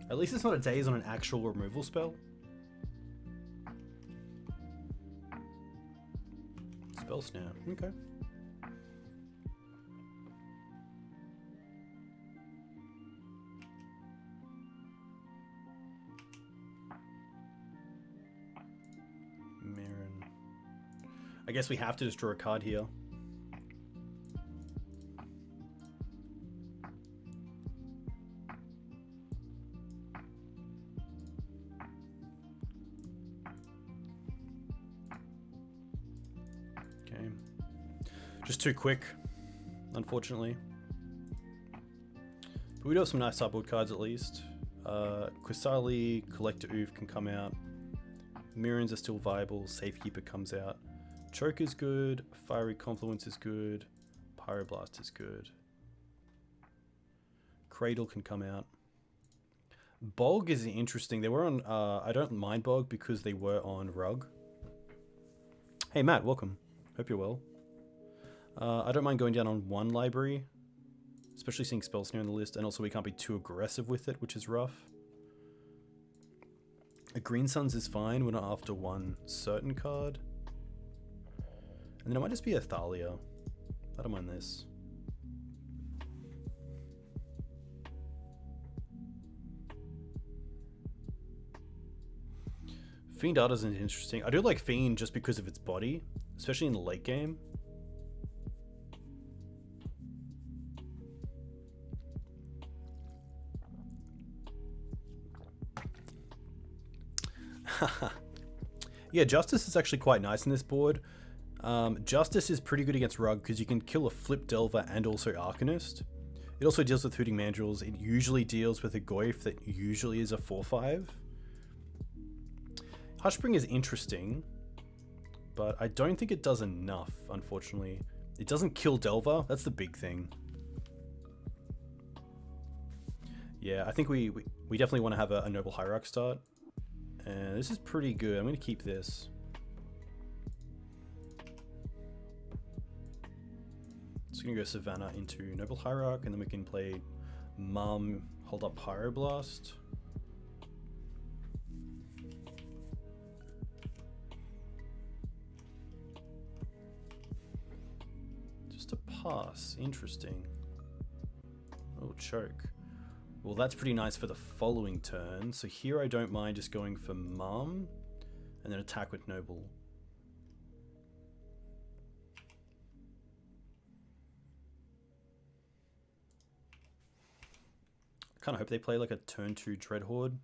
Speaker 1: At least it's not a daze on an actual removal spell. Spell snap. Okay. Mirran. I guess we have to just draw a card here. Just too quick, unfortunately. But we do have some nice sideboard cards at least. Qasali, Collector Ouphe can come out. Mirrans are still viable. Safekeeper comes out. Choke is good. Fiery Confluence is good. Pyroblast is good. Cradle can come out. Bog is interesting. They were on... I don't mind Bog because they were on Rug. Hey Matt, welcome. Hope you're well. I don't mind going down on one library. Especially seeing Spell Snare on the list. And also we can't be too aggressive with it, which is rough. A Green Suns is fine. We're not after one certain card. And then it might just be a Thalia. I don't mind this. Fiend Artisan is interesting. I do like Fiend just because of its body, especially in the late game. Yeah, Justice is actually quite nice in this board. Justice is pretty good against Rug because you can kill a Flip Delver and also Arcanist. It also deals with Hooting Mandrills. It usually deals with a Goyf that usually is a 4/5. Hushspring is interesting, but I don't think it does enough, unfortunately. It doesn't kill Delver. That's the big thing. Yeah, I think we definitely want to have a Noble Hierarch start. And this is pretty good. I'm going to keep this. Just going to go Savannah into Noble Hierarch, and then we can play Mum, hold up Pyroblast. Just a pass. Interesting. Oh, choke. Well, that's pretty nice for the following turn. So here I don't mind just going for Mum and then attack with Noble. I kind of hope they play like a turn 2 Dreadhorde.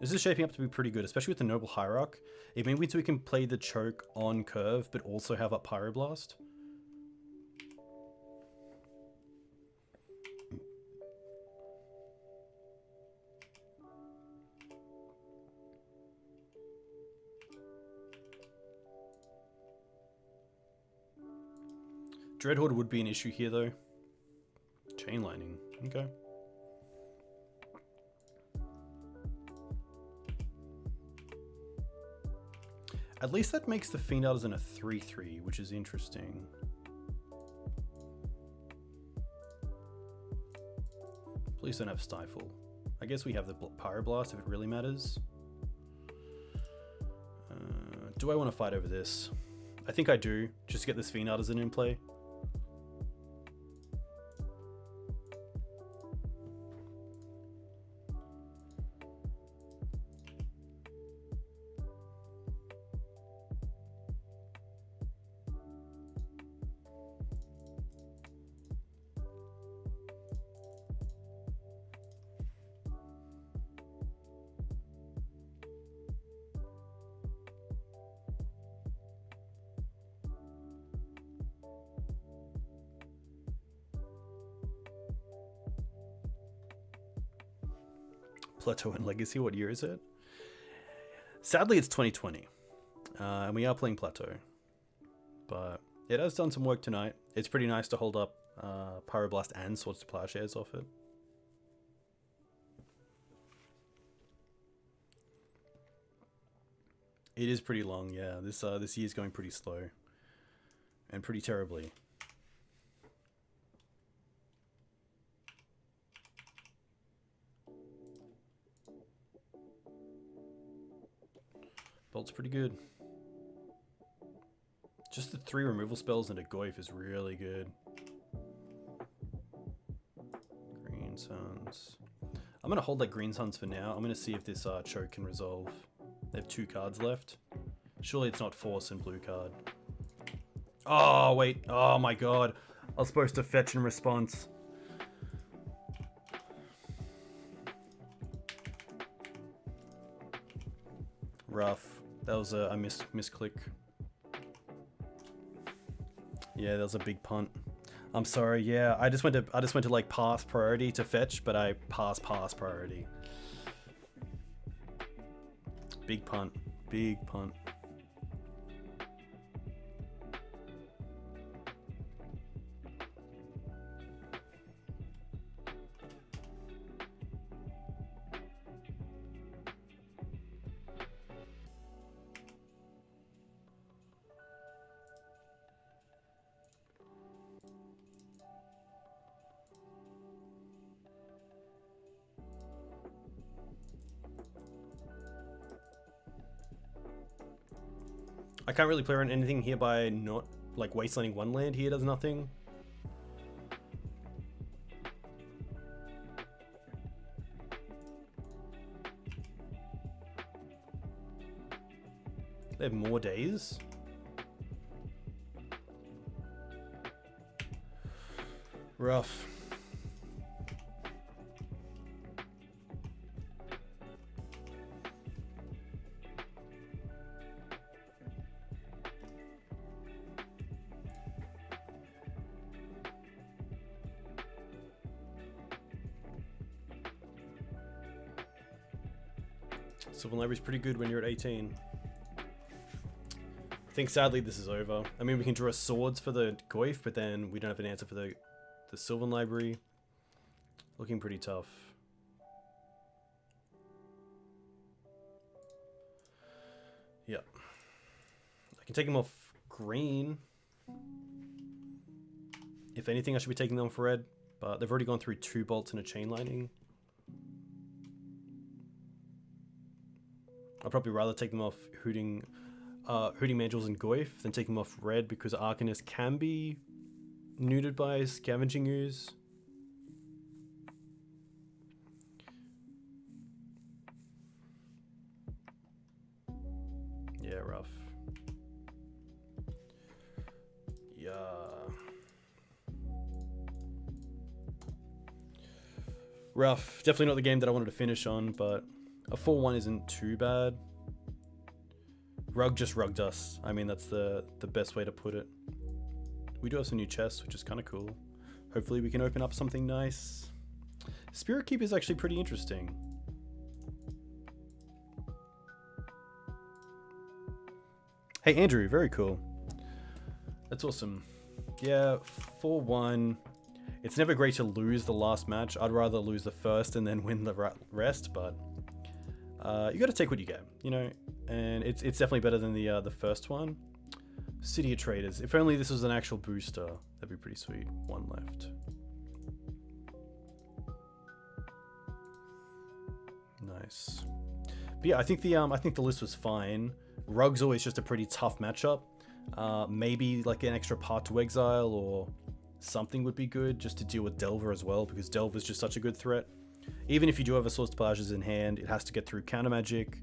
Speaker 1: This is shaping up to be pretty good, especially with the Noble Hierarch. It means we can play the choke on curve, but also have up Pyroblast. Dreadhorde would be an issue here, though. Chain Lightning. Okay. At least that makes the Fiend Artisan a 3/3, which is interesting. Please don't have Stifle. I guess we have the Pyroblast if it really matters. Do I want to fight over this? I think I do, just to get this Fiend Artisan in play. Plateau and Legacy, what year is it? Sadly, it's 2020. And we are playing Plateau. But it has done some work tonight. It's pretty nice to hold up Pyroblast and Swords to Plowshares off it. It is pretty long, yeah. This year's going pretty slow. And pretty terribly. Bolt's pretty good. Just the 3 removal spells and a Goyf is really good. Green Suns. I'm going to hold that Green Suns for now. I'm going to see if this choke can resolve. They have 2 cards left. Surely it's not Force and blue card. Oh, wait. Oh my god. I was supposed to fetch in response. Rough. That was a misclick. Yeah, that was a big punt. I'm sorry. Yeah, I just went to like pass priority to fetch, but I pass priority. Big punt. Big punt. I can't really play around anything here by not, like, wastelanding one land here does nothing. They have more days. Rough. Sylvan Library is pretty good when you're at 18. I think sadly this is over. I mean, we can draw swords for the Goyf, but then we don't have an answer for the Sylvan Library. Looking pretty tough. Yeah. I can take him off green. If anything, I should be taking them off red, but they've already gone through 2 bolts and a chain lightning. I'd probably rather take them off Hooting Mandrills and Goyf than take them off red, because Arcanist can be neutered by Scavenging Ooze. Yeah, rough. Yeah. Rough. Definitely not the game that I wanted to finish on, but a 4-1 isn't too bad. Rug just rugged us. I mean, that's the best way to put it. We do have some new chests, which is kind of cool. Hopefully we can open up something nice. Spirit Keep is actually pretty interesting. Hey, Andrew, very cool. That's awesome. Yeah, 4-1. It's never great to lose the last match. I'd rather lose the first and then win the rest, but you got to take what you get, you know, and it's definitely better than the first one. City of Traders. If only this was an actual booster, that'd be pretty sweet. 1 left. Nice. But yeah, I think the list was fine. Rug's always just a pretty tough matchup. Maybe like an extra part to exile or something would be good just to deal with Delver as well, because Delver's just such a good threat. Even if you do have a Swords to Plowshares in hand, it has to get through counter magic.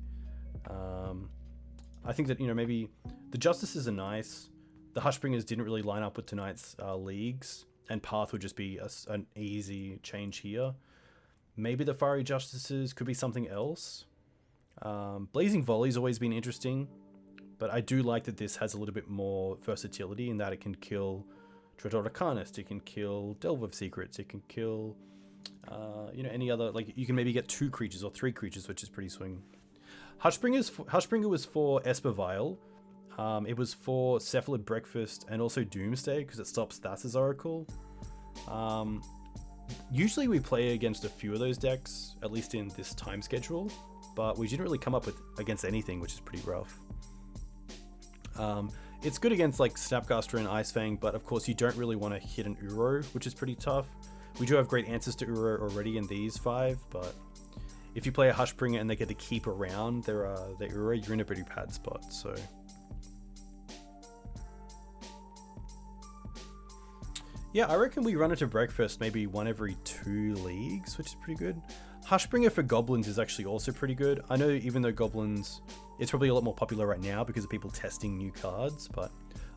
Speaker 1: I think that, you know, maybe the Justices are nice. The Hushbringers didn't really line up with tonight's leagues, and Path would just be an easy change here. Maybe the Fiery Justices could be something else. Blazing Volley's always been interesting, but I do like that this has a little bit more versatility in that it can kill Dreadhorde Arcanist, it can kill Delve of Secrets, it can kill you know, any other, like, you can maybe get 2 creatures or 3 creatures, which is pretty swing. Hushbringer was for Esper Vial. It was for Cephalid Breakfast and also Doomsday, because it stops Thassa's Oracle. Usually we play against a few of those decks, at least in this time schedule, but we didn't really come up with against anything, which is pretty rough. It's good against like Snapcaster and Ice Fang, but of course you don't really want to hit an Uro, which is pretty tough. We do have great answers to Uro already in these 5, but if you play a Hushbringer and they get to keep around their Uro, you're in a pretty bad spot. So yeah, I reckon we run into breakfast maybe 1 every 2 leagues, which is pretty good. Hushbringer for Goblins is actually also pretty good. I know even though Goblins, it's probably a lot more popular right now because of people testing new cards, but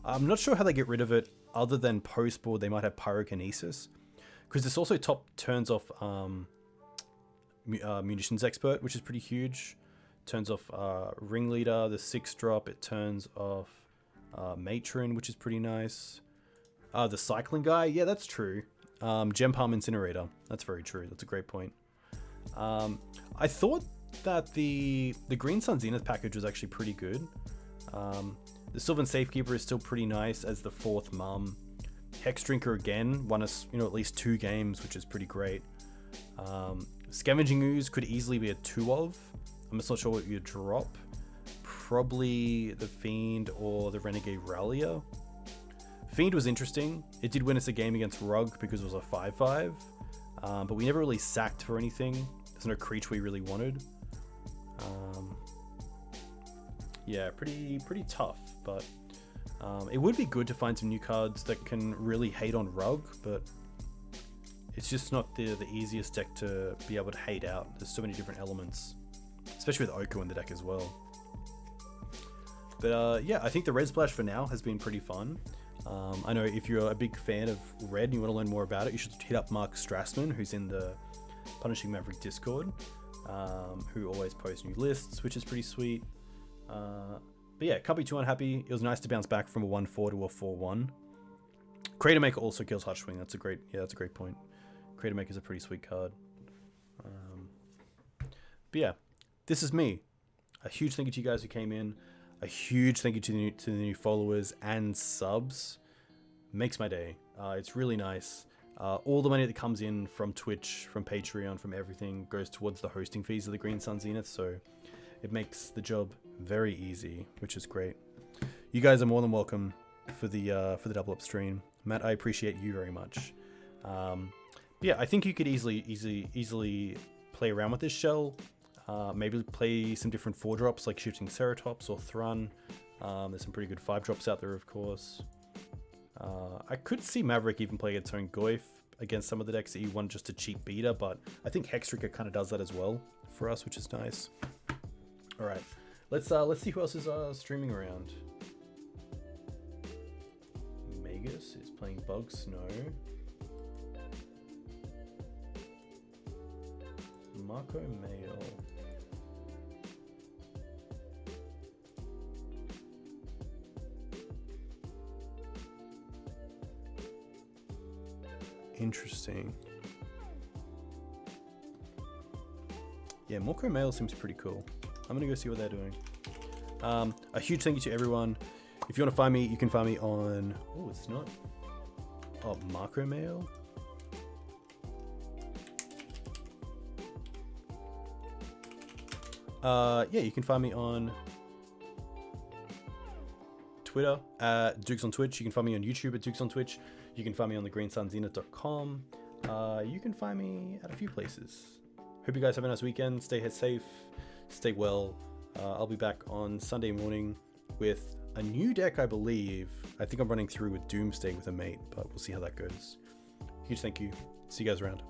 Speaker 1: I'm not sure how they get rid of it other than post-board they might have Pyrokinesis. Because this also turns off Munitions Expert, which is pretty huge. Turns off Ringleader, the 6-drop. It turns off Matron, which is pretty nice. The cycling guy? Yeah, that's true. Gem Palm Incinerator. That's very true. That's a great point. I thought that the Green Sun Zenith package was actually pretty good. The Sylvan Safekeeper is still pretty nice as the 4th mum. Hex Drinker again won us, at least 2 games, which is pretty great. Scavenging Ooze could easily be a 2 of. I'm just not sure what you drop. Probably the Fiend or the Renegade Rallier. Fiend was interesting. It did win us a game against Rug because it was a 5/5. But we never really sacked for anything. There's no creature we really wanted. Yeah, pretty tough, but it would be good to find some new cards that can really hate on Rug, but it's just not the easiest deck to be able to hate out. There's so many different elements, especially with Oko in the deck as well. But yeah, I think the Red Splash for now has been pretty fun. I know if you're a big fan of Red and you want to learn more about it, you should hit up Mark Strassman, who's in the Punishing Maverick Discord, who always posts new lists, which is pretty sweet. But yeah, can't be too unhappy. It was nice to bounce back from a 1/4 to a 4/1. Crater Maker also kills Hushwing. That's a great point. Crater Maker is a pretty sweet card. But yeah, this is me. A huge thank you to you guys who came in. A huge thank you to the new followers and subs. Makes my day. It's really nice. All the money that comes in from Twitch, from Patreon, from everything goes towards the hosting fees of the Green Sun Zenith, so it makes the job very easy, which is great. You guys are more than welcome for the double up stream. Matt, I appreciate you very much. But yeah, I think you could easily play around with this shell. Maybe play some different 4-drops like Shifting Ceratops or Thrun. There's some pretty good 5-drops out there, of course. I could see Maverick even play its own Goyf against some of the decks that you want just a cheap beta, but I think Hexdrinker kind of does that as well for us, which is nice. All right, let's see who else is streaming around. Magus is playing Bug Snow. Marco Mail. Interesting. Yeah, Morco Mail seems pretty cool. I'm gonna go see what they're doing. A huge thank you to everyone. If you want to find me, you can find me on... Oh, it's not... Oh, Macro Mail? Yeah, you can find me on Twitter at Dukes on Twitch. You can find me on YouTube at Dukes on Twitch. You can find me on the greensunzenith.com. You can find me at a few places. Hope you guys have a nice weekend. Stay safe, stay well. I'll be back on Sunday morning with a new deck, I believe. I think I'm running through with Doomsday with a mate, but we'll see how that goes. Huge thank you. See you guys around.